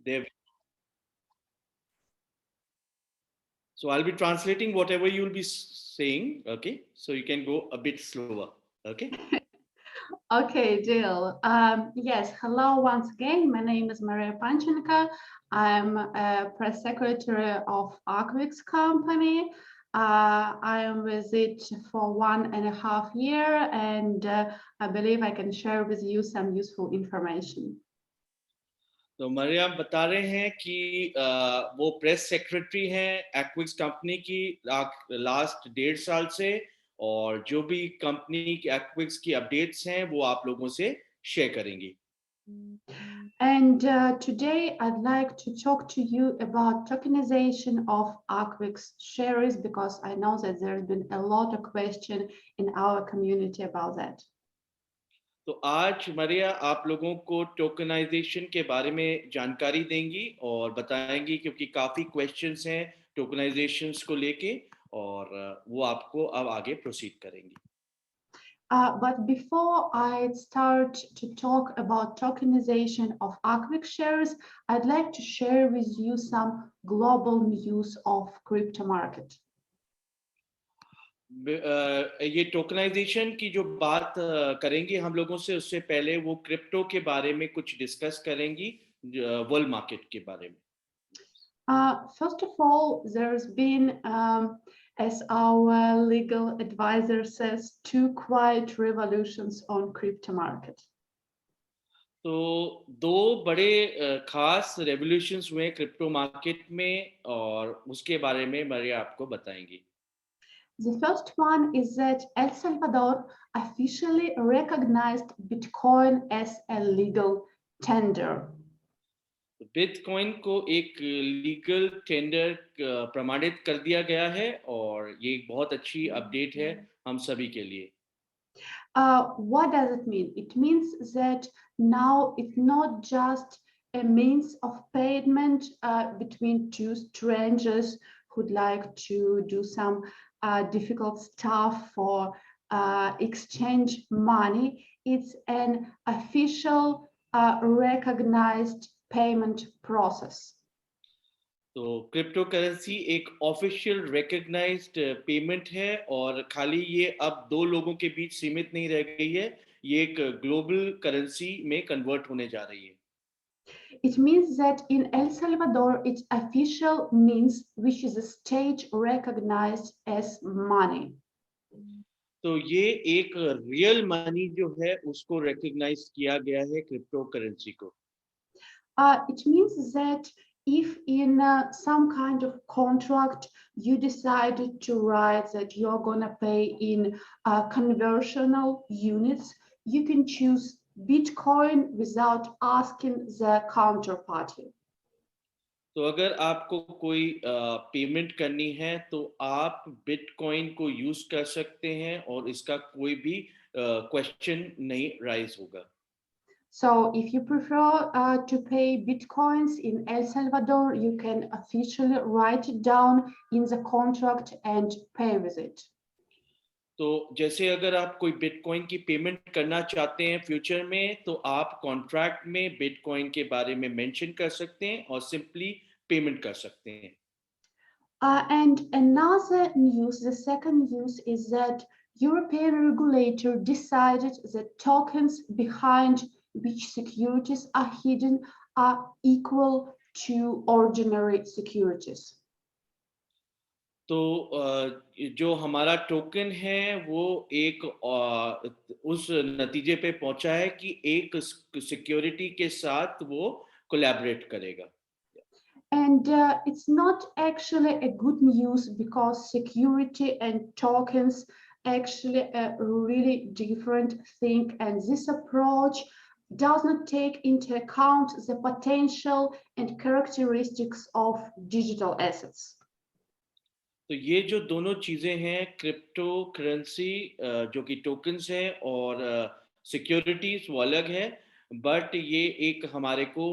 there. So I'll be translating whatever you'll be saying. Okay, so you can go a bit slower. Okay. Okay, deal. Yes, hello once again. My name is Maria Panchenko. I'm a press secretary of Aquix company. I am with it for 1.5 years, and I believe I can share with you some useful information. तो मरियम बता रहे हैं कि वो press secretary हैं एक्विक्स company की last 1.5 साल से, और जो भी कंपनी की एक्विक्स की अपडेट्स हैं वो आप लोगों से शेयर करेंगी. And today I'd like to talk to you about tokenization of Aquix shares because I know that there's been a lot of question in our community about that. तो आज मरिया आप लोगों को टोकनाइजेशन के बारे में जानकारी देंगी और बताएंगी, क्योंकि काफ़ी क्वेश्चंस हैं टोकनाइजेशंस को लेके, और वो आपको अब आगे प्रोसीड करेंगी. But before I start to talk about tokenization of Aquix shares, I'd like to share with you some global news of crypto market. ये टोकनाइजेशन की जो बात करेंगी हम लोगों से, उससे पहले वो क्रिप्टो के बारे में कुछ डिस्कस करेंगी, वर्ल्ड मार्केट के बारे में. First of all, there's been, as our legal advisor says, 2 quiet revolutions on crypto market. तो 2 बड़े खास रेवोल्यूशंस हुए क्रिप्टो मार्केट में, और उसके बारे में मरिया आपको बताएंगी. The first one is that El Salvador officially recognized Bitcoin as a legal tender. Bitcoin को एक लीगल टेंडर प्रमाणित कर दिया गया है, और ये एक बहुत अच्छी अपडेट है हम सभी के लिए. What does it mean? It means that now it's not just a means of payment between 2 strangers who'd like to do some difficult stuff for exchange money. It's an official recognized payment process. तो crypto currency एक official recognised payment है, और खाली ये अब 2 लोगों के बीच सीमित नहीं रह गई है, ये एक ग्लोबल करेंसी में कन्वर्ट होने जा रही है. It means that in El Salvador, its official means, which is a state recognized as money. तो ये एक रियल मनी जो है उसको रिकग्नाइज किया गया है क्रिप्टो करेंसी को. It means that if in some kind of contract you decided to write that you're going to pay in conversional units, you can choose Bitcoin without asking the counterparty. तो अगर आपको कोई payment करनी है तो आप bitcoin को use कर सकते हैं, और इसका कोई भी क्वेश्चन नहीं राइज होगा. So if you prefer to pay Bitcoins in El Salvador, you can officially write it down in the contract and pay with it. तो जैसे अगर आप कोई बिटकॉइन की पेमेंट करना चाहते हैं फ्यूचर में, तो आप कॉन्ट्रैक्ट में बिटकॉइन के बारे में मेंशन कर सकते हैं और सिंपली पेमेंट कर सकते हैं. And another news, the second news is that European regulator decided that tokens behind which securities are hidden are equal to ordinary securities. तो जो हमारा टोकन है वो एक उस नतीजे पे पहुंचा है कि एक सिक्योरिटी के साथ वो कोलैबोरेट करेगा. And it's not actually a good news because security and tokens actually a really different thing, and this approach does not take into account the potential and characteristics of digital assets. तो ये जो दोनों चीजें हैं, crypto currency जो कि tokens है, और सिक्योरिटीज वो अलग है, बट ये एक हमारे को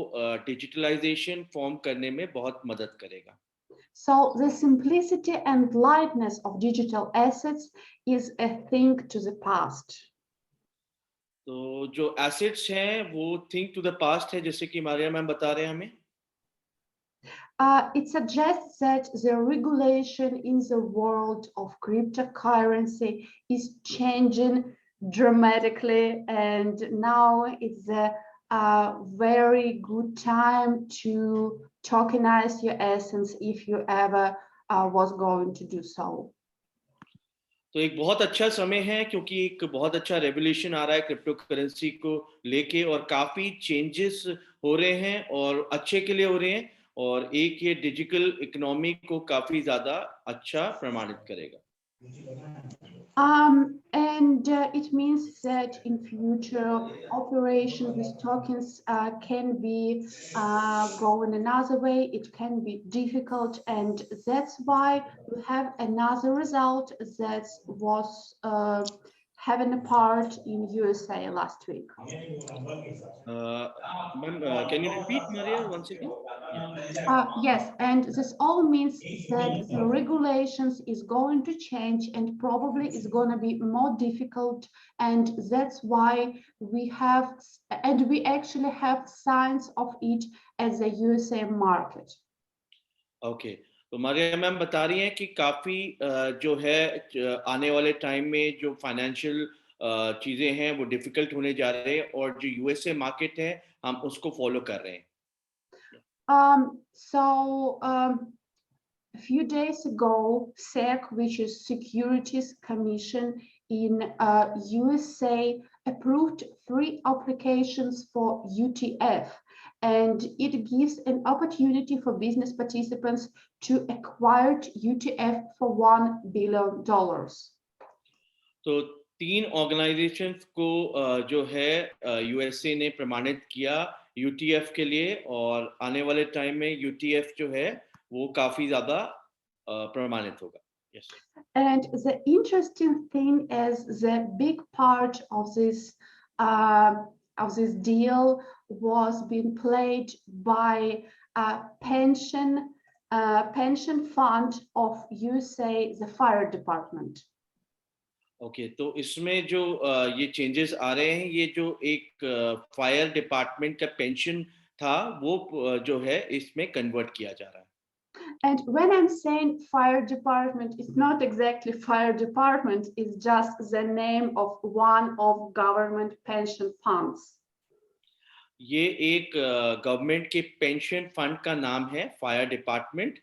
डिजिटलाइजेशन फॉर्म करने में बहुत मदद करेगा. So the simplicity and lightness of digital assets is a thing to the past. तो जो एसेट्स हैं वो थिंक टू द पास्ट है, जैसे कि मारिया मैम बता रहे हैं हमें. It suggests that the regulation in the world of cryptocurrency is changing dramatically, and now it's a very good time to tokenize your essence if you ever was going to do so. तो एक बहुत अच्छा समय है क्योंकि एक बहुत अच्छा रेवोल्यूशन आ रहा है क्रिप्टो करेंसी को लेके और काफ़ी चेंजेस हो रहे हैं और अच्छे के लिए हो रहे हैं और एक ये डिजिटल इकोनॉमी को काफ़ी ज़्यादा अच्छा प्रमाणित करेगा। And it means that in future operation with tokens can be going another way. It can be difficult, and that's why we have another result that was having a part in USA last week. Ma'am, can you repeat, Maria, once again? Yeah. Yes, and this all means that the regulations is going to change and probably is going to be more difficult, and that's why we have, and we actually have signs of it as a USA market. Okay, तो Maria ma'am बता रही हैं कि काफ़ी जो है आने वाले टाइम में जो फाइनेंशियल चीज़ें हैं वो डिफ़िकल्ट होने जा रहे हैं और जो यूएसए मार्केट है हम उसको फॉलो कर रहे हैं। A few days ago, SEC, which is Securities Commission in USA, approved 3 applications for UTF, and it gives an opportunity for business participants to acquire UTF for $1 billion. तो 3 organisations को जो है यूएसए ने प्रमाणित किया यूटीएफ के लिए और आने वाले टाइम में यूटीएफ जो है वो काफ़ी ज़्यादा प्रमाणित होगा। Yes. And the interesting thing is the big part of this deal was being played by a pension fund of USA, the fire department. Okay, तो इसमें जो ये चेंजेस आ रहे हैं ये जो एक फायर डिपार्टमेंट का पेंशन था वो जो है इसमें कन्वर्ट किया जा रहा है। And when I'm saying fire department, it's not exactly fire department, it's just the name of one of government pension funds. ये एक गवर्नमेंट के पेंशन फंड का नाम है फायर डिपार्टमेंट,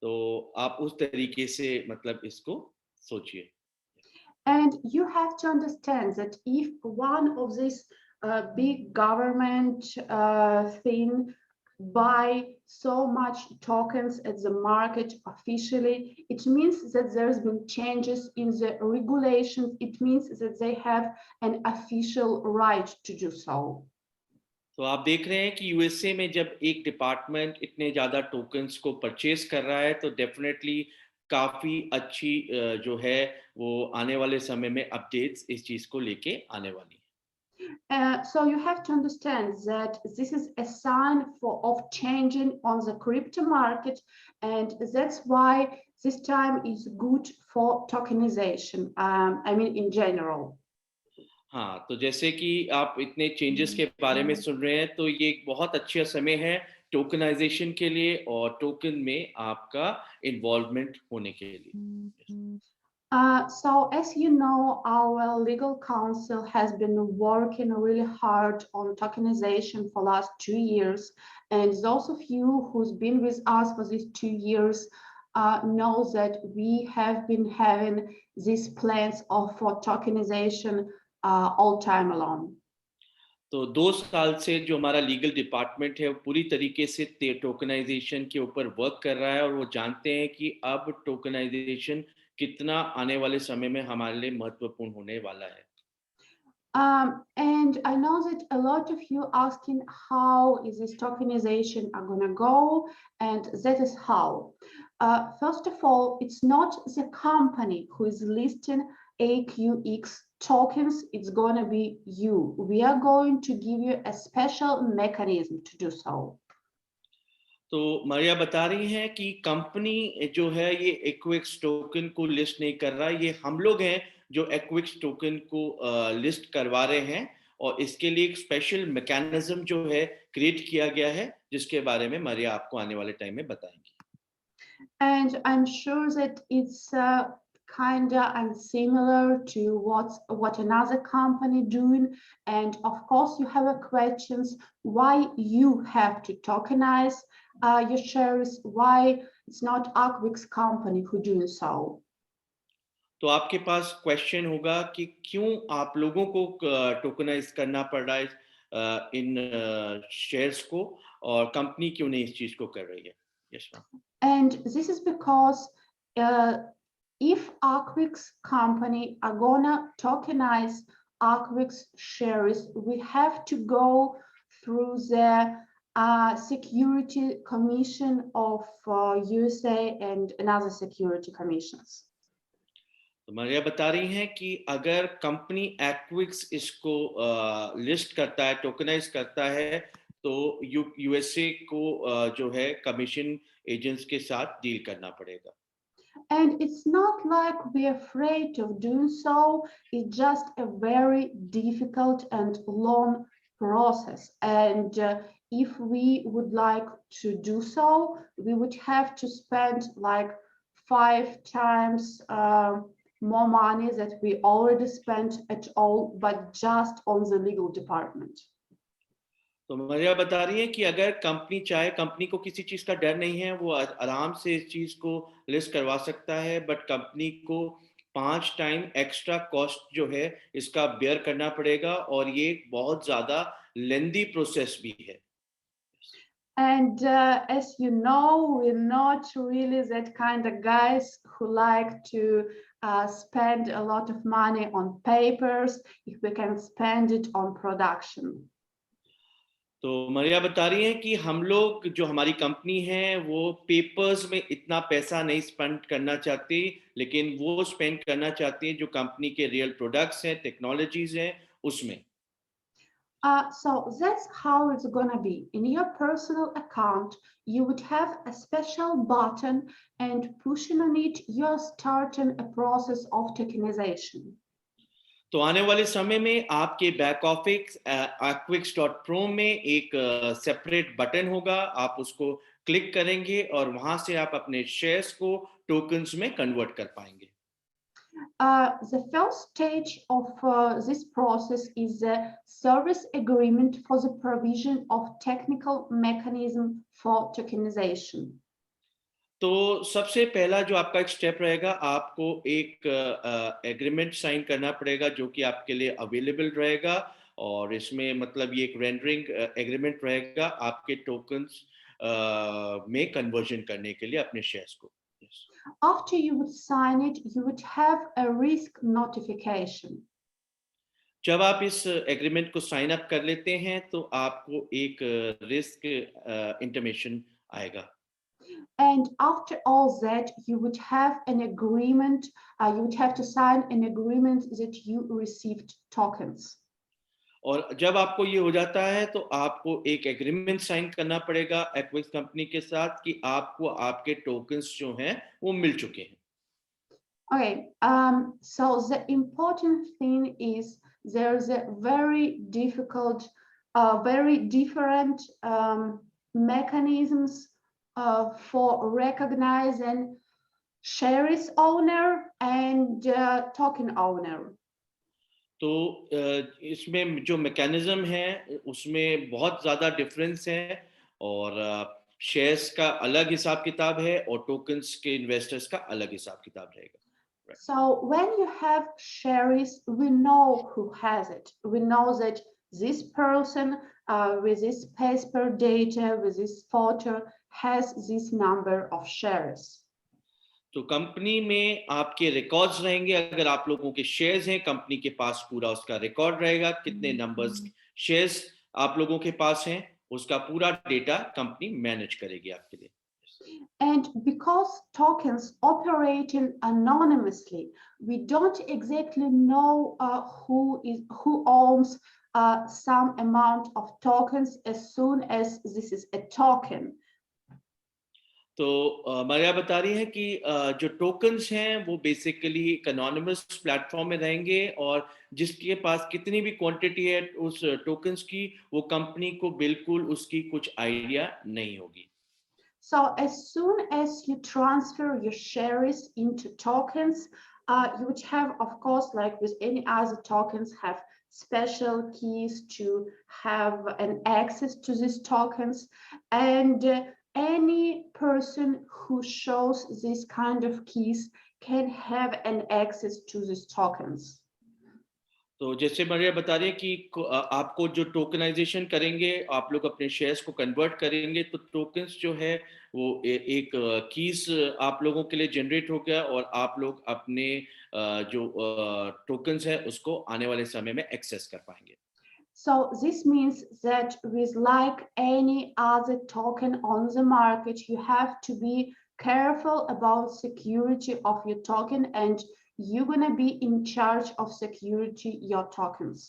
तो आप उस तरीके से मतलब इसको सोचिए। And you have to understand that if one of these big government thing buy so much tokens at the market officially, it means that there's been changes in the regulations. It means that they have an official right to do so. तो आप देख रहे हैं कि USA में जब एक department इतने ज़्यादा टोकन्स को परचेज कर रहा है तो डेफिनेटली काफ़ी अच्छी जो है वो आने वाले समय में अपडेट्स इस चीज़ को लेके आने वाली है। So you have to understand that this is a sign of changing on the crypto market, and that's why this time is good for tokenization. I mean, in general. हाँ, तो जैसे कि आप इतने चेंजेस के बारे में सुन रहे हैं तो ये एक बहुत अच्छा समय है टोकनाइजेशन के लिए और टोकन में आपका इन्वॉल्वमेंट होने के लिए। So as you know, our legal counsel has been working really hard on tokenization for last 2 years, and those of you who's been with us for these 2 years know that we have been having these plans for tokenization all time along. तो 2 साल से जो हमारा legal department है वो पूरी तरीके से टोकनाइजेशन के ऊपर वर्क कर रहा है और वो जानते हैं कि अब टोकनाइजेशन कितना आने वाले समय में हमारे लिए महत्वपूर्ण होने वाला है। And I know that a lot of you asking how is this tokenization are going to go, and that is how. First of all, it's not the company who is listing AQX tokens, it's going to be you. We are going to give you a special mechanism to do so. तो मारिया बता रही हैं कि company जो है ये एक्विक्स token को list नहीं कर रहा, ये हम लोग हैं जो एक्विक्स टोकन को लिस्ट करवा रहे हैं और इसके लिए एक स्पेशल मैकेनिज्म जो है क्रिएट किया गया है, जिसके बारे में मरिया आपको आने वाले टाइम में बताएंगी. And I'm sure that it's kind of similar to what another company doing. And of course, you have a questions why you have to tokenize your shares, why it's not Aquix company who doing so. तो आपके पास question होगा कि क्यों आप लोगों को tokenise करना पड़ रहा है इन शेयर्स को, और कंपनी क्यों नहीं इस चीज को कर रही है. Yes ma'am. And this is because if Aquix company are gonna tokenize Aquix shares, we have to go through the Security Commission of USA and another security commissions. तो मरिया बता रही हैं कि अगर कंपनी एक्विक्स इसको लिस्ट करता है, टोकनाइज करता है, तो यूएसए को जो है कमीशन एजेंट्स के साथ डील करना पड़ेगा. And it's not like we're afraid of doing so, it's just a very difficult and long process. And if we would like to do so, we would have to spend like 5 times more money that we already spent at all, but just on the legal department. तो मरिया बता रही है कि अगर company चाहे, company को किसी चीज का डर नहीं है, वो आराम से इस चीज को लिस्ट करवा सकता है, बट कंपनी को 5 टाइम एक्स्ट्रा कॉस्ट जो है इसका बेयर करना पड़ेगा, और ये बहुत ज्यादा लेंदी प्रोसेस भी है. And as you know, we're not really that kind of guys who like to spend a lot of money on papers if we can spend it on production. तो मरिया बता रही हैं कि हम लोग, जो हमारी कंपनी है, वो पेपर्स में इतना पैसा नहीं स्पेंड करना चाहती, लेकिन वो स्पेंड करना चाहती है जो कंपनी के रियल प्रोडक्ट्स हैं, टेक्नोलॉजीज हैं, उसमें. So that's how it's gonna be. In your personal account, you would have a special button, and pushing on it, you're starting a process of tokenization. तो आने वाले समय में आपके बैक ऑफिस aquix.pro में एक सेपरेट बटन होगा, आप उसको क्लिक करेंगे और वहां से आप अपने शेयर्स को टोकन्स में कन्वर्ट कर पाएंगे. The first stage of this process is the service agreement for the provision of technical mechanism for tokenization. तो सबसे पहला जो आपका एक स्टेप रहेगा, आपको एक एग्रीमेंट साइन करना पड़ेगा जो कि आपके लिए अवेलेबल रहेगा, और इसमें मतलब ये एक रेंडरिंग एग्रीमेंट रहेगा आपके टोकन्स में कन्वर्जन करने के लिए अपने शेयर्स को. After you would sign it, you would have a risk notification. जब आप इस एग्रीमेंट को साइन अप कर लेते हैं तो आपको एक रिस्क इंटीमेशन आएगा. And after all that, you would have an agreement, you would have to sign an agreement that you received tokens. और जब आपको ये हो जाता है तो आपको एक एग्रीमेंट साइन करना पड़ेगा एक्विक्स कंपनी के साथ कि आपको आपके टोकन्स जो हैं वो मिल चुके हैं. Okay, so the important thing is there's a very difficult, very different mechanisms for recognizing shares owner and token owner. तो इसमें जो मैकेनिज्म है उसमें बहुत ज़्यादा डिफरेंस है, और शेयर्स का अलग हिसाब किताब है और टोकन्स के इन्वेस्टर्स का अलग हिसाब किताब रहेगा. So when you have shares, we know who has it. We know that this person with this paper data, with this photo, has this number of shares. तो कंपनी में आपके रिकॉर्ड्स रहेंगे. अगर आप लोगों के शेयर्स हैं, कंपनी के पास पूरा उसका रिकॉर्ड रहेगा, कितने नंबर्स शेयर्स आप लोगों के पास हैं, उसका पूरा डेटा कंपनी मैनेज करेगी आपके लिए. And because tokens operating anonymously, we don't exactly know who owns some amount of tokens as soon as this is a token. तो मारिया बता रही है कि जो टोकन्स हैं वो बेसिकली एक एनोनिमस प्लेटफॉर्म में रहेंगे, और जिसके पास कितनी भी क्वांटिटी है उस टोकन्स की, वो कंपनी को बिल्कुल उसकी कुछ आइडिया नहीं होगी। So as soon as you transfer your shares into tokens, you would have, of course, like with any other tokens, have special keys to have an access to these tokens. And any person who shows this kind of keys can have an access to these tokens. तो जैसे मरिया बता रही है कि आपको जो tokenization करेंगे, आप लोग अपने शेयर्स को कन्वर्ट करेंगे, तो टोकन्स जो है वो एक कीज आप लोगों के लिए जनरेट हो गया, और आप लोग अपने जो टोकन्स है उसको आने वाले समय में एक्सेस कर पाएंगे। So this means that with like any other token on the market, you have to be careful about security of your token, and you're gonna be in charge of security your tokens.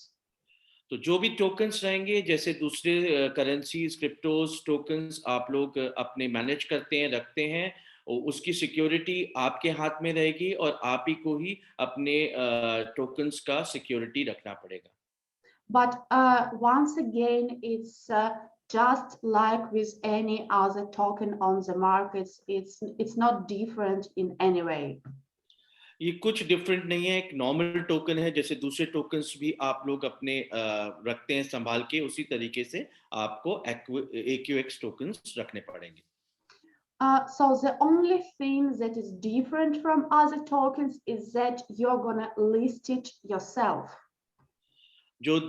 तो जो भी tokens रहेंगे, जैसे दूसरे currencies, cryptos, tokens आप लोग अपने manage करते हैं, रखते हैं, और उसकी सिक्योरिटी आपके हाथ में रहेगी, और आप ही को ही अपने टोकन्स का सिक्योरिटी रखना पड़ेगा। But once again, it's just like with any other token on the markets. It's not different in any way. ये कुछ डिफरेंट नहीं है, एक नॉर्मल टोकन है, जैसे दूसरे टोकन्स भी आप लोग अपने रखते हैं संभाल के, उसी तरीके से आपको AQX टोकन्स रखने पड़ेंगे। So the only thing that is different from other tokens is that you're gonna list it yourself. जो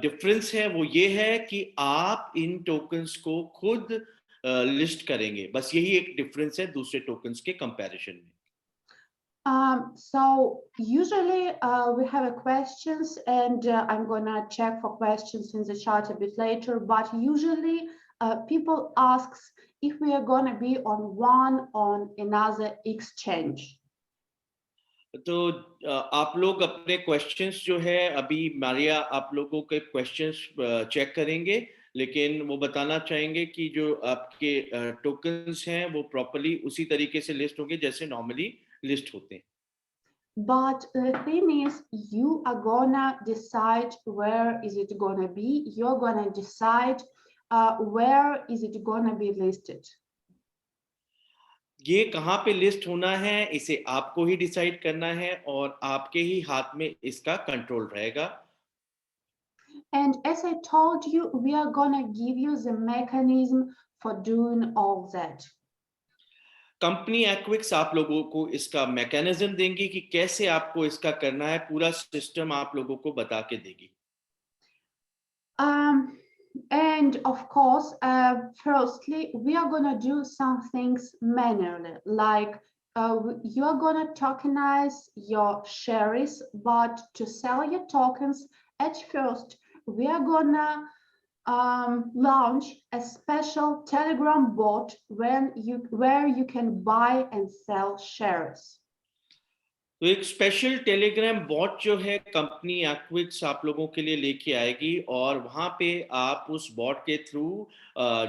डिफरेंस है वो ये है कि आप इन टोकन्स को खुद लिस्ट करेंगे, बस यही एक डिफरेंस है दूसरे टोकन्स के कंपैरिजन में। So usually we have a questions, and I'm gonna check for questions in the chat a bit later, but usually people asks if we are gonna be on one on another exchange. तो आप लोग अपने questions जो है, अभी मारिया आप लोगों के क्वेश्चंस चेक करेंगे, लेकिन वो बताना चाहेंगे कि जो आपके टोकन्स हैं वो प्रॉपर्ली उसी तरीके से लिस्ट होंगे जैसे नॉर्मली लिस्ट होते हैं। But the thing is, you are gonna decide where is it gonna be. You're gonna decide where is it gonna be listed. ये कहाँ पे लिस्ट होना है, इसे आपको ही डिसाइड करना है, और आपके ही हाथ में इसका कंट्रोल रहेगा। And as I told you, we are gonna give you the mechanism for doing all that. Company एक्विक्स आप लोगों को इसका मैकेनिज्म देंगी कि कैसे आपको इसका करना है, पूरा सिस्टम आप लोगों को बता के देगी। And of course, firstly, we are gonna do some things manually, like you're gonna tokenize your shares, but to sell your tokens, at first, we are gonna launch a special Telegram bot where you can buy and sell shares. तो एक special Telegram bot जो है company एक्विक्स आप लोगों के लिए लेके आएगी, और वहां पे आप उस बॉट के थ्रू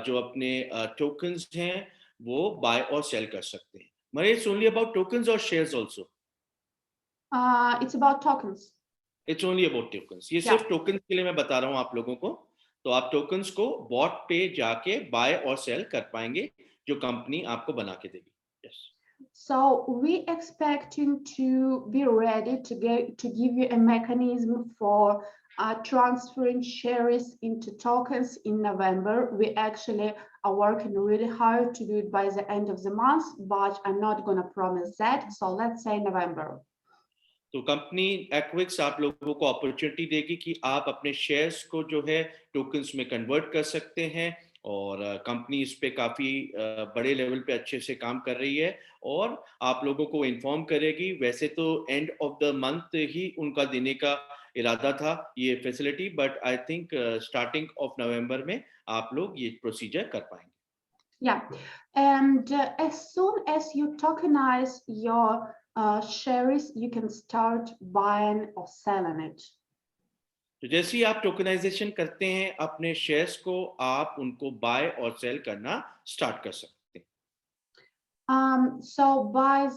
जो अपने टोकन्स हैं वो बाय और सेल कर सकते हैं। मरे इट्स ओनली अबाउट टोकन्स और shares also? It's about tokens. It's only about tokens, ये Yeah. सिर्फ टोकन्स के लिए मैं बता रहा हूँ आप लोगों को। तो आप टोकन्स को बॉट पे जाके बाय और सेल कर पाएंगे, जो कंपनी आपको बना के देगी। Yes. So we expecting to be ready to give you a mechanism for transferring shares into tokens in November. We actually are working really hard to do it by the end of the month, but I'm not going to promise that. So let's say November. तो company एक्विक्स आप लोगों को opportunity देगी कि आप अपने shares को जो है टोकन्स में कन्वर्ट कर सकते हैं, और कंपनी इस पे काफ़ी बड़े लेवल पे अच्छे से काम कर रही है, और आप लोगों को इन्फॉर्म करेगी। वैसे तो एंड ऑफ द मंथ ही उनका देने का इरादा था ये facility, but I think starting of November में आप लोग ये प्रोसीजर कर पाएंगे। Yeah, and as soon as you tokenize your shares, you can start buying or selling it. तो जैसे ही आप टोकनाइजेशन करते हैं अपने शेयर्स को, आप उनको बाय और सेल करना स्टार्ट कर सकते हैं। So by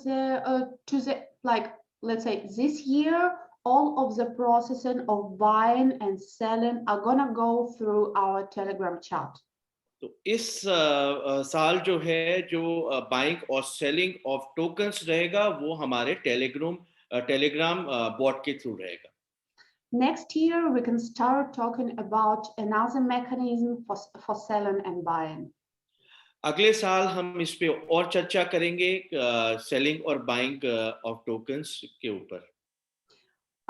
let's say this year, all of the processing of buying and selling are gonna go through our Telegram chat. तो इस साल जो है जो बाइंग और सेलिंग ऑफ टोकन्स रहेगा वो हमारे टेलीग्राम बॉट के थ्रू रहेगा. Next year, we can start talking about another mechanism for selling and buying. अगले साल हम इस पे और चर्चा करेंगे सेलिंग और बाइंग ऑफ टोकन्स के ऊपर.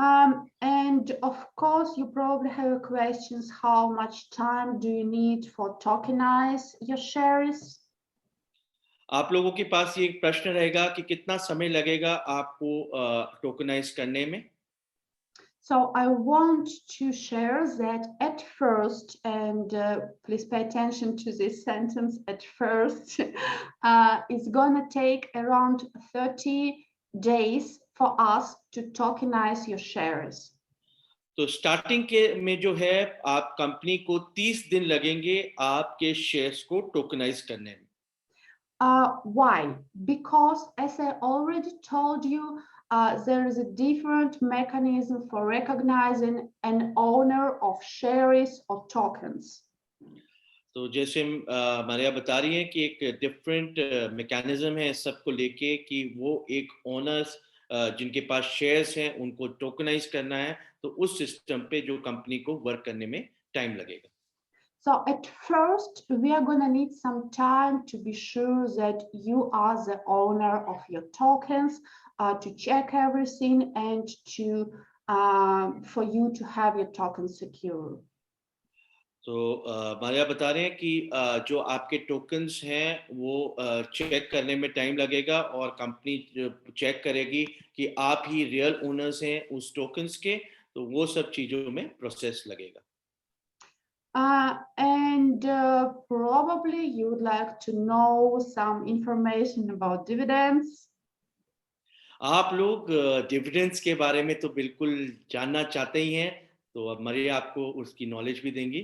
And of course, you probably have questions. How much time do you need for tokenize your shares? आप लोगों के पास ये एक प्रश्न रहेगा कि कितना समय लगेगा आपको टोकनाइज करने में. So I want to share that at first, and please pay attention to this sentence, at first, it's gonna take around 30 days for us to tokenize your shares. तो स्टार्टिंग के में जो है आप कंपनी को 30 दिन लगेंगे आपके शेयर्स को टोकनाइज करने में. Why? Because as I already told you, there is a different mechanism for recognizing an owner of shares or tokens. तो जैसे मारिया बता रही है कि एक डिफरेंट मैकेनिज्म है इस सब को लेके कि वो एक ओनर्स जिनके पास शेयर्स हैं उनको टोकनाइज करना है, तो उस सिस्टम पे जो कंपनी को वर्क करने में टाइम लगेगा. So at first, we are going to need some time to be sure that you are the owner of your tokens, to check everything and to for you to have your tokens secure. तो मारिया बता रहे हैं कि जो आपके tokens हैं वो check करने में टाइम लगेगा और कंपनी चेक करेगी कि आप ही रियल ओनर्स हैं उस टोकन्स के, तो वो सब चीज़ों में प्रोसेस लगेगा. And probably you would like to know some information about dividends. आप लोग डिविडेंड्स के बारे में तो बिल्कुल जानना चाहते ही हैं, तो अब मारिया आपको उसकी नॉलेज भी देंगी.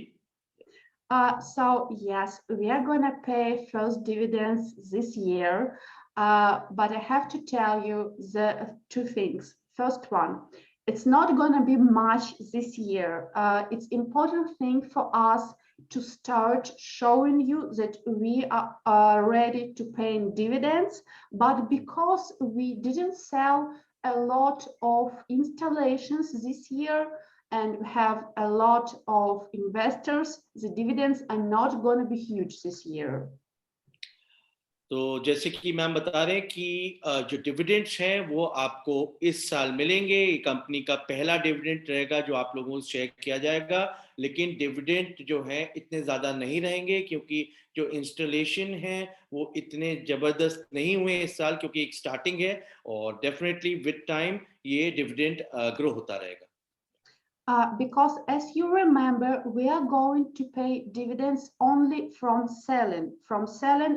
So yes, we are going to pay first dividends this year, but I have to tell you the two things. First one, it's not going to be much this year. It's important thing for us to start showing you that we are ready to pay dividends, but because we didn't sell a lot of installations this year, and have a lot of investors, the dividends are not going to be huge this year. तो जैसे कि ma'am बता रहे हैं कि जो dividends हैं वो आपको इस साल मिलेंगे. कंपनी का पहला डिविडेंड रहेगा जो आप लोगों से शेयर किया जाएगा, लेकिन डिविडेंड जो है इतने ज़्यादा नहीं रहेंगे क्योंकि जो इंस्टॉलेशन है वो इतने ज़बरदस्त नहीं हुए इस साल, क्योंकि एक स्टार्टिंग है और डेफिनेटली विद टाइम ये डिविडेंड ग्रो होता रहेगा. Because as you remember, we are going to pay dividends only from selling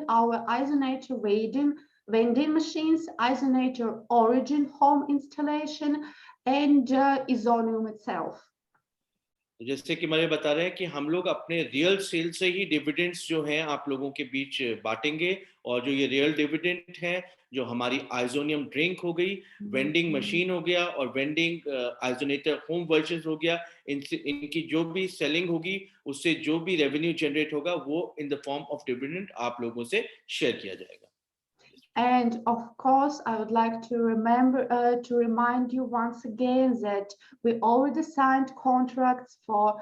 our isonator vending machines, isonator origin home installation, and izoneum itself. जैसे कि मैंने बता रहे हैं कि हम लोग अपने रियल सेल से ही डिविडेंड्स जो हैं आप लोगों के बीच बांटेंगे, और जो ये रियल डिविडेंड है जो हमारी आइजोनियम ड्रिंक हो गई, वेंडिंग मशीन हो गया और वेंडिंग आइसोनेटर होम वर्जन हो गया, इनकी जो भी सेलिंग होगी उससे जो भी रेवेन्यू जनरेट होगा वो in the form of dividend आप लोगों से शेयर किया जाएगा. And of course, I would like to remind you once again that we already signed contracts for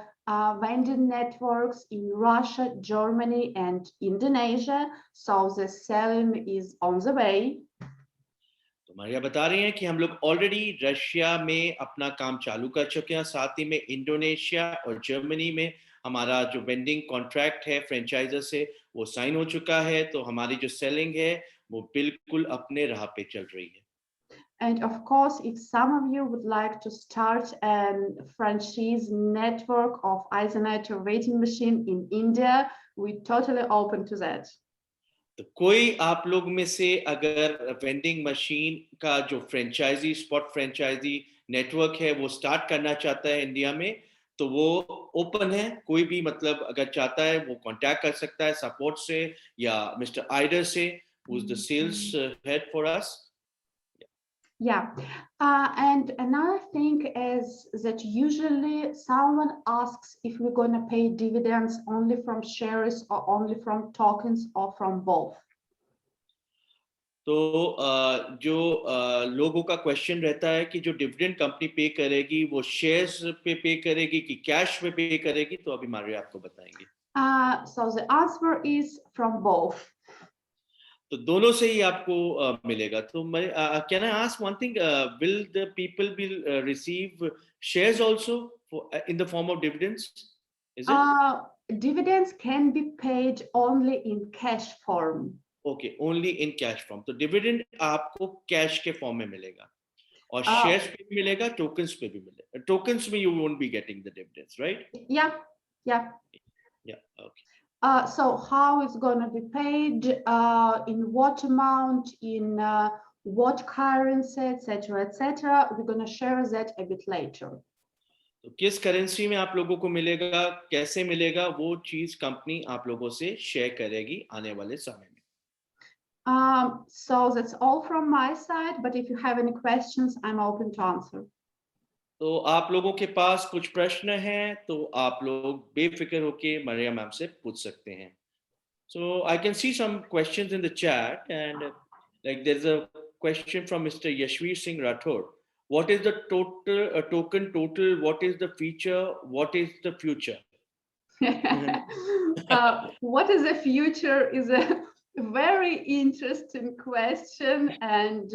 vending networks in Russia, Germany, and Indonesia. So the selling is on the way. तो मारिया बता रही हैं कि हम लोग already Russia में अपना काम चालू कर चुके हैं, साथ ही में इंडोनेशिया और जर्मनी में हमारा जो वेंडिंग कॉन्ट्रैक्ट है फ्रेंचाइजर से वो साइन हो चुका है. तो हमारी जो सेलिंग है वो बिल्कुल अपने राह पे चल रही है. And of course, if some of you would like to start a franchise network of isonator waiting machine in India, we're totally open to that. तो कोई आप लोग में से अगर वेंडिंग मशीन का जो फ्रेंचाइजी स्पॉट फ्रेंचाइजी नेटवर्क है वो स्टार्ट करना चाहता है इंडिया में, तो वो ओपन है. कोई भी मतलब अगर चाहता है वो कांटेक्ट कर सकता है सपोर्ट से या मिस्टर आइडर से. who's the sales head for us. Yeah, and another thing is that usually someone asks if we're going to pay dividends only from shares or only from tokens or from both. तो जो लोगों का question रहता है कि जो dividend company पे करेगी वो शेयर्स पे करेगी कि कैश पे पे करेगी, तो अभी मारिया आपको बताएंगे. So the answer is from both. तो दोनों से ही आपको मिलेगा. तो मैं can I ask one thing, will the people will receive shares also in the form of dividends, is it? Dividends can be paid only in cash form. Okay, only in cash form. तो dividend आपको cash के form में मिलेगा और shares पे भी मिलेगा, tokens पे भी मिलेगा. टोकन्स में you won't be getting the dividends, right? Yeah. Okay. So how it's going to be paid, in what amount, in what currency, etc. We're going to share that a bit later. तो किस currency में आप लोगों को मिलेगा, कैसे मिलेगा, वो चीज कंपनी आप लोगों से शेयर करेगी आने वाले समय में. So that's all from my side, but if you have any questions, I'm open to answer. तो आप लोगों के पास कुछ प्रश्न हैं तो आप लोग बेफिक्र होके मरिया मैम से पूछ सकते हैं. So I can see some questions in the chat, and like there's a question from Mr. Yashveer Singh Rathod. What is the total token total? What is the feature? What is the future? What is the future is a very interesting question, and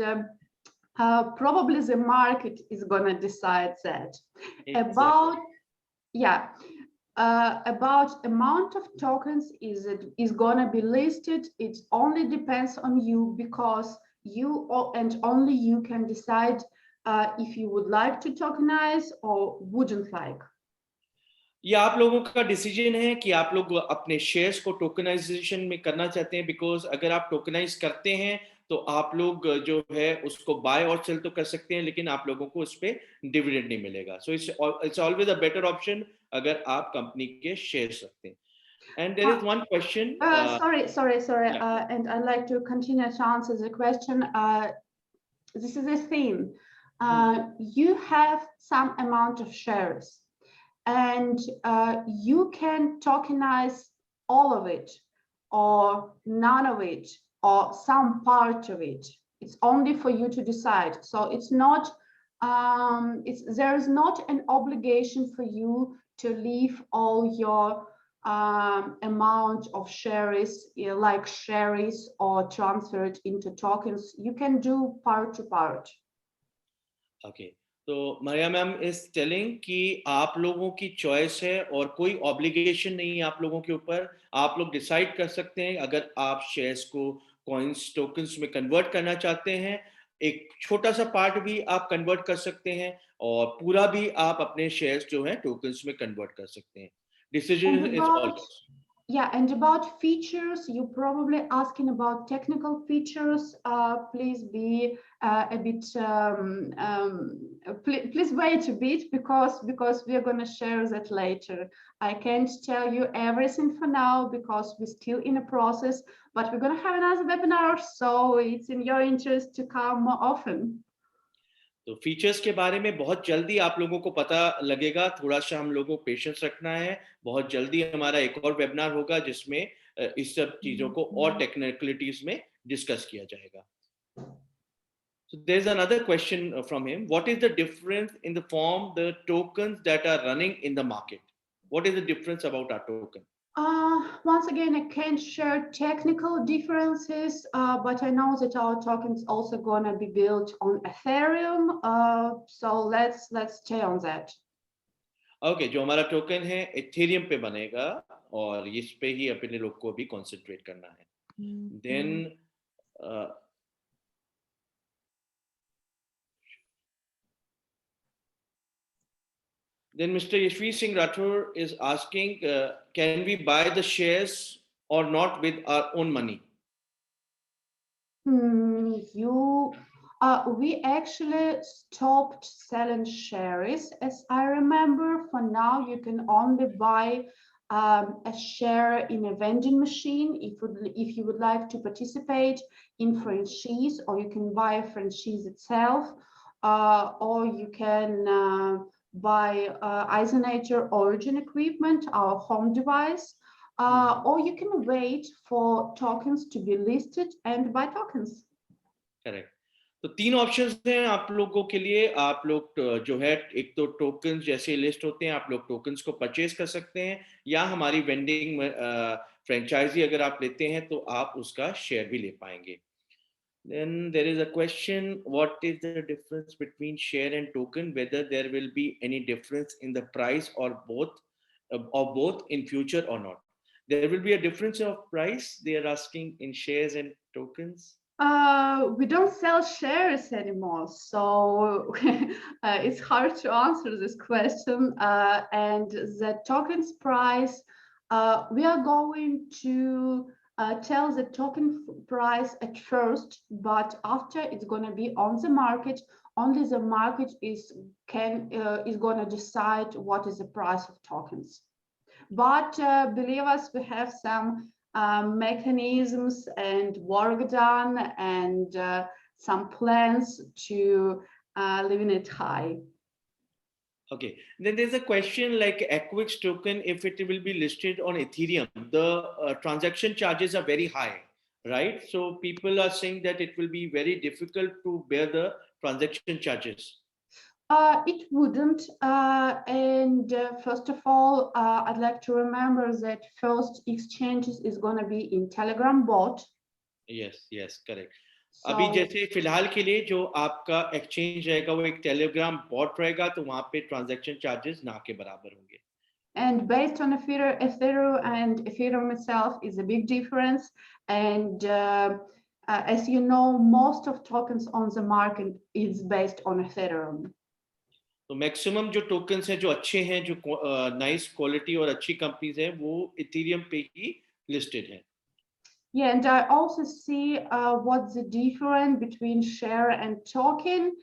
probably the market is going to decide that. Exactly. About amount of tokens is going to be listed. It only depends on you, because you and only you can decide if you would like to tokenize or wouldn't like. ये आप लोगों का decision है कि आप लोग अपने shares को टोकनाइजेशन में करना चाहते हैं, बिकॉज अगर आप टोकनाइज करते हैं तो आप लोग जो है उसको बाय और सेल तो कर सकते हैं, लेकिन आप लोगों को उस पे डिविडेंड नहीं मिलेगा. So it's always a better option अगर आप कंपनी के शेयर्स रखते हैं. And there is one question. Sorry. And I'd like to continue to answer the question. This is a theme. You have some amount of shares, and you can tokenize all of it or none of it or some part of it. It's only for you to decide. So it's not there is not an obligation for you to leave all your amount of shares, like shares, or transfer it into tokens. You can do part to part. Okay. तो मरिया ma'am is telling कि आप लोगों की choice है और कोई obligation नहीं है आप लोगों के ऊपर. आप लोग डिसाइड कर सकते हैं अगर आप शेयर्स को कॉइन्स टोकन्स में कन्वर्ट करना चाहते हैं. एक छोटा सा पार्ट भी आप कन्वर्ट कर सकते हैं और पूरा भी आप अपने शेयर्स जो है टोकन्स में कन्वर्ट कर सकते हैं. Decision is always. Yeah, and about features, you're probably asking about technical features. Please be a bit. Please wait a bit, because we are going to share that later. I can't tell you everything for now because we're still in a process. But we're going to have another webinar, so it's in your interest to come more often. तो features के बारे में बहुत जल्दी आप लोगों को पता लगेगा. थोड़ा सा हम लोगों को पेशेंस रखना है. बहुत जल्दी हमारा एक और वेबिनार होगा जिसमें इस सब चीजों को और टेक्निकलिटीज में डिस्कस किया जाएगा. So there's another question from him. What is the difference in the form the tokens that are running in the market? What is the difference about our token? Once again, I can't share technical differences, but I know that our token is also going to be built on Ethereum. So let's stay on that. Okay, जो हमारा token है Ethereum पे बनेगा और इस पे ही अपने लोग को भी कंसंट्रेट करना है. Then Mr. Yashveer Singh Rathod is asking, can we buy the shares or not with our own money? We actually stopped selling shares, as I remember. For now, you can only buy a share in a vending machine if you would like to participate in franchise, or you can buy a franchise itself, or you can buy isonator origin equipment, our home device, or you can wait for tokens to be listed and buy tokens. Correct. तो 3 options हैं आप लोगों के लिए। आप लोग जो है, एक तो टोकन्स जैसे लिस्ट होते हैं, आप लोग टोकन्स को परचेज कर सकते हैं, या हमारी वेंडिंग फ्रेंचाइजी अगर आप लेते हैं तो आप उसका शेयर भी ले पाएंगे। Then there is a question, what is the difference between share and token, whether there will be any difference in the price or both in future or not? There will be a difference of price, they are asking, in shares and tokens. We don't sell shares anymore, so it's hard to answer this question. And the tokens price, we are going to tell the token price at first, but after it's going to be on the market, only the market is going to decide what is the price of tokens. But believe us, we have some mechanisms and work done, and some plans to leaving it high. Okay, then there's a question like Aquix token, if it will be listed on Ethereum, the transaction charges are very high, right? So people are saying that it will be very difficult to bear the transaction charges. It wouldn't. And first of all, I'd like to remember that first exchanges is going to be in Telegram bot. Yes, correct. So, अभी जैसे फिलहाल के लिए जो आपका exchange रहेगा वो एक टेलीग्राम बॉट रहेगा, तो वहां पे ट्रांजैक्शन चार्जेस ना के बराबर होंगे। And based on Ethereum and Ethereum itself is a big difference. And as you know, most of tokens on the market is based on Ethereum. तो मैक्सिमम जो टोकन्स हैं जो अच्छे हैं, जो नाइस क्वालिटी और अच्छी कंपनीज हैं, वो इथेरियम पे ही लिस्टेड हैं। Yeah, and I also see what's the difference between share and token.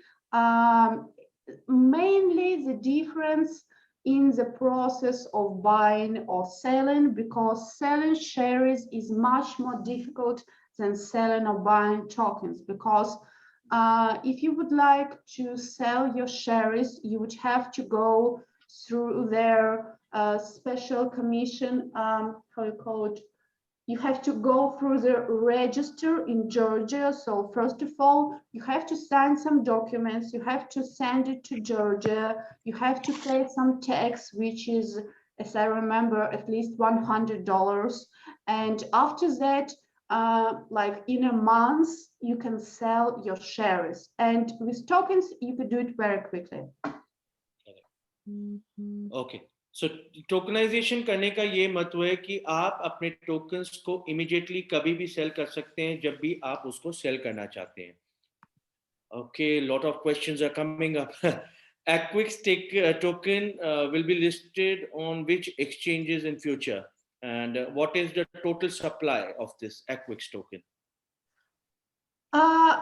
Mainly the difference in the process of buying or selling, because selling shares is much more difficult than selling or buying tokens, because if you would like to sell your shares, you would have to go through their special commission, how you call it? You have to go through the register in Georgia. So first of all, you have to sign some documents, you have to send it to Georgia, you have to pay some tax, which is, as I remember, at least $100. And after that, like in a month, you can sell your shares. And with tokens, you could do it very quickly. Okay. So tokenization करने का ये मतलब है कि आप अपने tokens को immediately कभी भी सेल कर सकते हैं जब भी आप उसको सेल करना चाहते हैं। Okay, lot of questions are coming up. Aquix token will be listed on which exchanges in future, and what is the total supply of this Aquix token?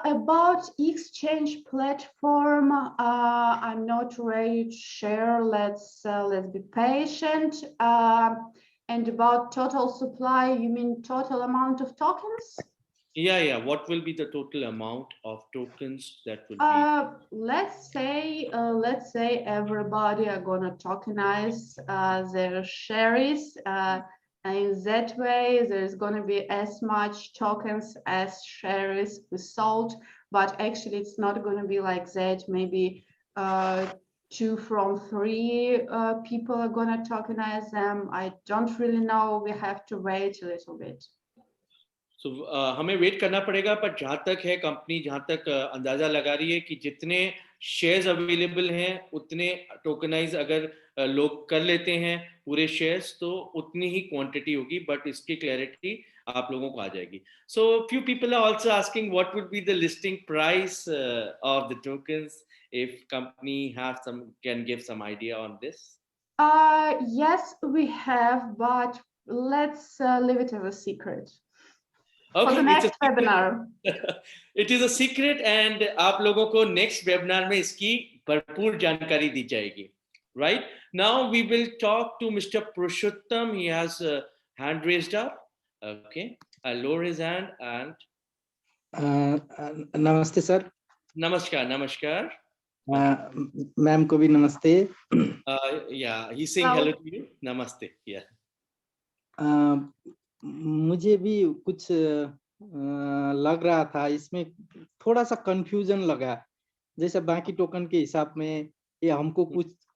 About exchange platform, I'm not ready to share. Let's be patient. And about total supply, you mean total amount of tokens? Yeah. What will be the total amount of tokens that will be? Let's say everybody are gonna tokenize their shares. In that way, there's going to be as much tokens as shares we sold, but actually it's not going to be like that. Maybe 2 from 3 people are going to tokenize them. I don't really know. We have to wait a little bit. So हमें wait करना पड़ेगा, पर जहाँ तक है company जहाँ तक अंदाजा लगा रही है कि जितने शेयर्स अवेलेबल हैं उतने टोकनाइज अगर लोग कर लेते हैं पूरे शेयर्स, तो उतनी ही क्वांटिटी होगी, बट इसकी क्लैरिटी आप लोगों को आ जाएगी। So few people are also asking what would be the listing price of the tokens, if company have some can give some idea on this. Yes, we have, but let's leave it as a secret. Okay, for the next webinar. It is a secret, and आप लोगों को next webinar में इसकी भरपूर जानकारी दी जाएगी। Right now, we will talk to Mr. Purushottam. He has a hand raised up. Okay, I'll lower his hand and नमस्ते sir. Namaskar, Namaskar. Ma'am को भी नमस्ते. Yeah, he's saying hello to you. Namaste. Yeah. मुझे भी कुछ लग रहा था, इसमें थोड़ा सा कंफ्यूजन लगा, जैसे बाकी टोकन के हिसाब में ये हमको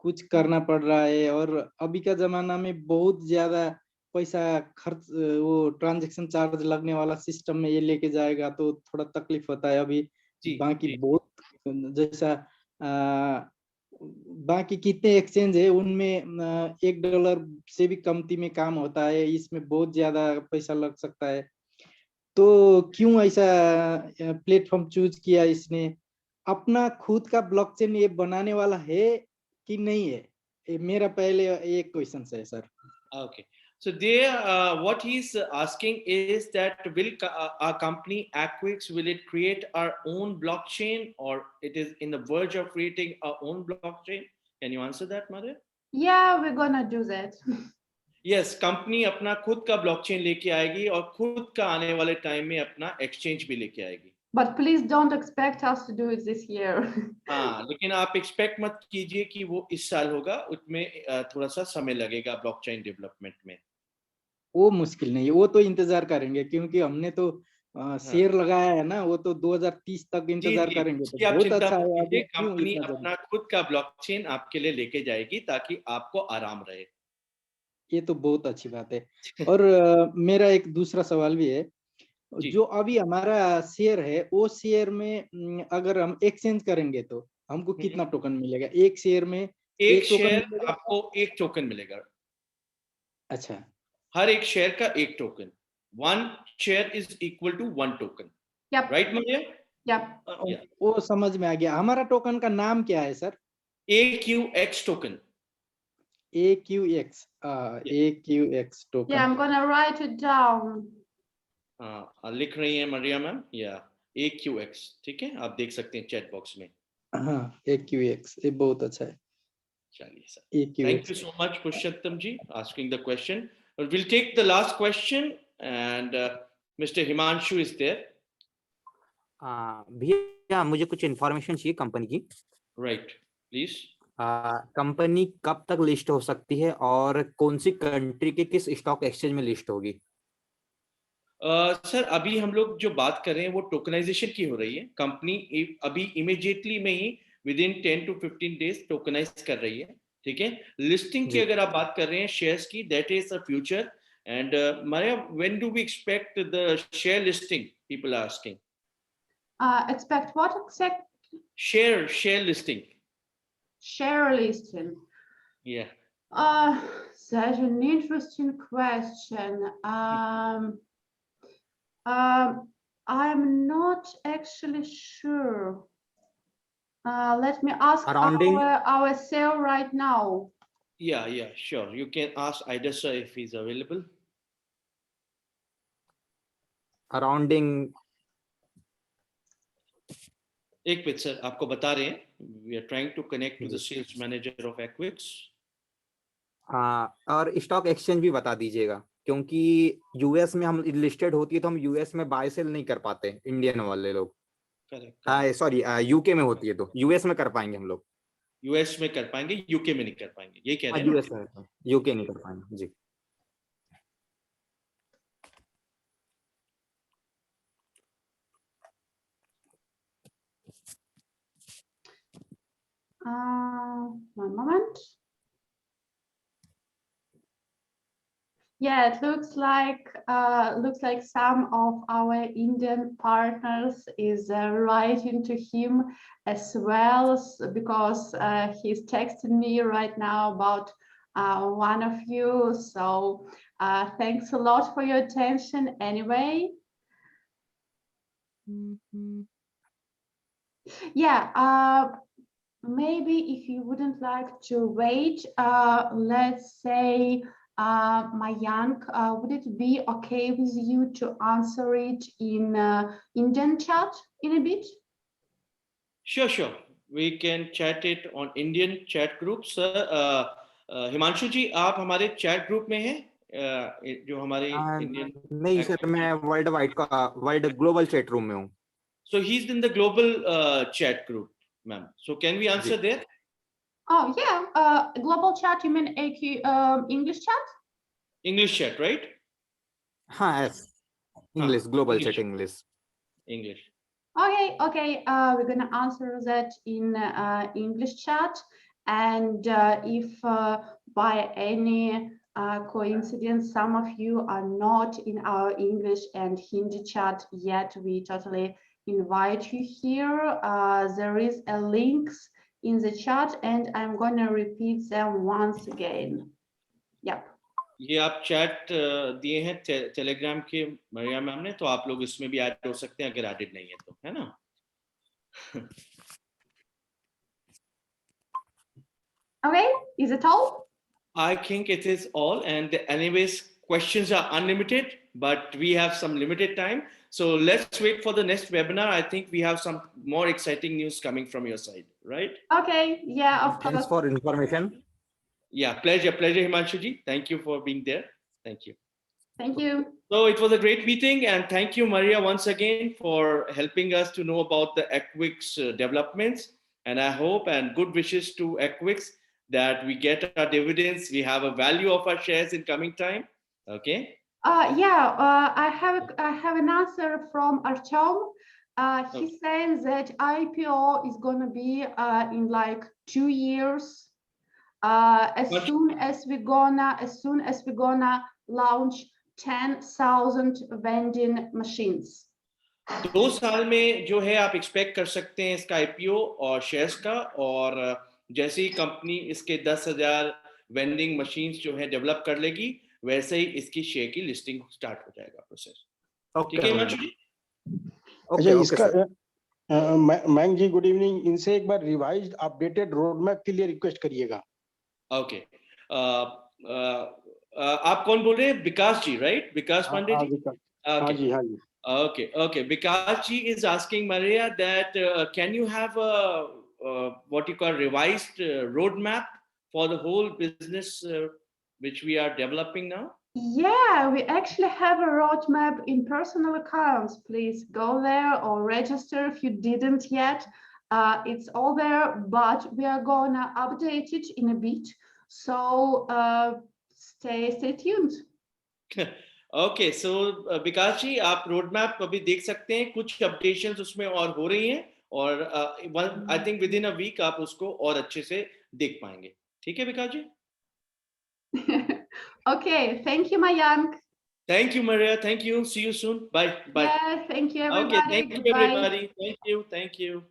कुछ करना पड़ रहा है, और अभी का जमाना में बहुत ज्यादा पैसा खर्च, वो ट्रांजैक्शन चार्ज लगने वाला सिस्टम में ये लेके जाएगा तो थोड़ा तकलीफ होता है. अभी बाकी बहुत जैसा बाकी कितने एक्सचेंज है उनमें $1 से भी कमती में काम होता है, इसमें बहुत ज्यादा पैसा लग सकता है. तो क्यों ऐसा प्लेटफॉर्म चूज किया इसने? अपना खुद का ब्लॉकचेन ये बनाने वाला है कि नहीं है? ये मेरा पहले एक क्वेश्चन है sir. Okay. So there, what he's asking is that will our company Aquix, will it create our own blockchain, or it is in the verge of creating our own blockchain? Can you answer that, Maria? Yeah, we're gonna do that. Yes, company अपना खुद का blockchain लेके आएगी और खुद का आने वाले time में अपना exchange भी लेके आएगी. But please don't expect us to do it this year. हाँ, लेकिन आप expect मत कीजिए कि वो इस साल होगा, उसमें थोड़ा सा समय लगेगा blockchain development में. वो मुश्किल नहीं है, वो तो इंतजार करेंगे, क्योंकि हमने तो शेयर लगाया है ना, वो तो 2030 तक इंतजार करेंगे. तो आप बहुत चिंता अच्छा मत है. अभी कीजिए, क्यों कंपनी इतना अपना खुद का ब्लॉकचेन आपके लिए लेके जाएगी ताकि आपको आराम रहे. ये तो बहुत अच्छी बात है. और मेरा एक दूसरा सवाल भी है, जो अभी हमारा शेयर है, वो शेयर में अगर हम एक्सचेंज करेंगे तो हमको कितना टोकन मिलेगा? एक शेयर में एक टोकन शेयर मिलेगा? आपको एक टोकन मिलेगा. अच्छा, हर एक शेयर का एक token. 1 share is equal to 1 token. Yep. Right Maria? Yep. वो समझ में आ गया. हमारा टोकन का नाम क्या है sir? AQX token. AQX. AQX token. Yeah, I'm gonna write it down. लिख रही हैं मरिया मैम? या AQX. ठीक है, आप देख सकते हैं चैट बॉक्स में. हाँ, AQX, ये बहुत अच्छा है. चलिए sir. AQX. Thank you so much, Purushottam ji, asking the question. We'll take the last question, and Mr. Himanshu is there. भैया मुझे कुछ इन्फॉर्मेशन चाहिए कंपनी की. Right, please. कंपनी कब तक लिस्ट हो सकती है और कौन सी कंट्री के किस स्टॉक एक्सचेंज में लिस्ट होगी? सर अभी हम लोग जो बात कर रहे हैं वो टोकनाइजेशन की हो रही है. कंपनी अभी इमीडिएटली में ही विदिन 10 to 15 डेज टोकनाइज कर रही है. ठीक है. लिस्टिंग की अगर आप बात कर रहे हैं शेयर्स की, that is a future. And Maria, when do we expect the share listing? People are asking. Expect what? Exact Share listing. share listing. Yeah. Such an interesting question. I'm not actually sure. Let me ask our CEO right now. Yeah, sure. You can ask Ida sir if he's available. Surrounding. एक minute sir, आपको बता रहे हैं. We are trying to connect to the sales manager of Aquix. और stock exchange भी बता दीजिएगा, क्योंकि यूएस में हम लिस्टेड होती है तो हम यूएस में बाय सेल नहीं कर पाते इंडियन वाले लोग. सॉरी, यूके में होती है तो यूएस में कर पाएंगे हम लोग. यूएस में कर पाएंगे, यूके में नहीं कर पाएंगे, ये कह रहे हैं. यूएस में, यूके नहीं कर पाएंगे जी. One moment. Yeah, it looks like some of our Indian partners is writing to him as well, because he's texting me right now about one of you. So thanks a lot for your attention anyway. Yeah, maybe if you wouldn't like to wait, let's say, Mayank, would it be okay with you to answer it in Indian chat in a bit? Sure. we can chat it on Indian chat group. Sir, Himanshu जी आप हमारे chat group में हैं, जो हमारे Indian. नहीं sir, मैं world wide का world global chat room में हूँ. So he's in the global chat group, ma'am. So can we answer there? Oh yeah, global chat. You mean English chat? English chat, right? हाँ, yes. English, global chat English. English. Okay. We're gonna answer that in English chat, and if by any coincidence some of you are not in our English and Hindi chat yet, we totally invite you here. There is a links in the chat, and I'm gonna repeat them once again. Yep. ये आप chat दिए हैं Telegram के मरिया ma'am ने, तो आप लोग इसमें भी ऐड हो सकते हैं अगर एडिड नहीं है तो, है ना? Okay, is it all? I think it is all, and anyways, questions are unlimited, but we have some limited time. So let's wait for the next webinar. I think we have some more exciting news coming from your side, right? Okay, yeah, of course. Thanks for information. Yeah, pleasure, Himanshu ji. Thank you for being there. Thank you. Thank you. So it was a great meeting, and thank you, Maria, once again for helping us to know about the Aquix developments. And I hope and good wishes to Aquix that we get our dividends, we have a value of our shares in coming time. Okay. I have an answer from Artyom. He's saying that IPO is going to be in like 2 years. As soon as we're gonna launch 10,000 vending machines. 2 साल में जो है आप expect कर सकते हैं इसका IPO और शेयर्स का, और जैसे ही कंपनी इसके 10,000 वेंडिंग मशीन्स जो है डेवलप कर लेगी, वैसे ही इसकी शेयर की लिस्टिंग स्टार्ट हो जाएगा प्रोसेस. ठीक है मंजू जी? अच्छा, इसका मैंग जी गुड इवनिंग, इनसे एक बार रिवाइज्ड अपडेटेड रोड मैप के लिए रिक्वेस्ट करिएगा. ओके. आप कौन बोल रहे हैं? विकास जी, राइट? विकास पांडे जी. हाँ जी. Okay. Vikas ji is asking Maria that can you have a what you call revised roadmap for the whole business which we are developing now? Yeah, we actually have a roadmap in personal accounts. Please go there or register if you didn't yet. It's all there, but we are gonna update it in a bit. So stay tuned. Okay, so Vikas ji आप road map अभी देख सकते हैं, कुछ updations उसमें और हो रही हैं, और I think within a week आप उसको और अच्छे से देख पाएंगे. ठीक है विकास जी? Okay, thank you Mayank. Thank you Maria, thank you, see you soon, bye. Yeah, thank you everybody. Okay, thank you everybody, thank you.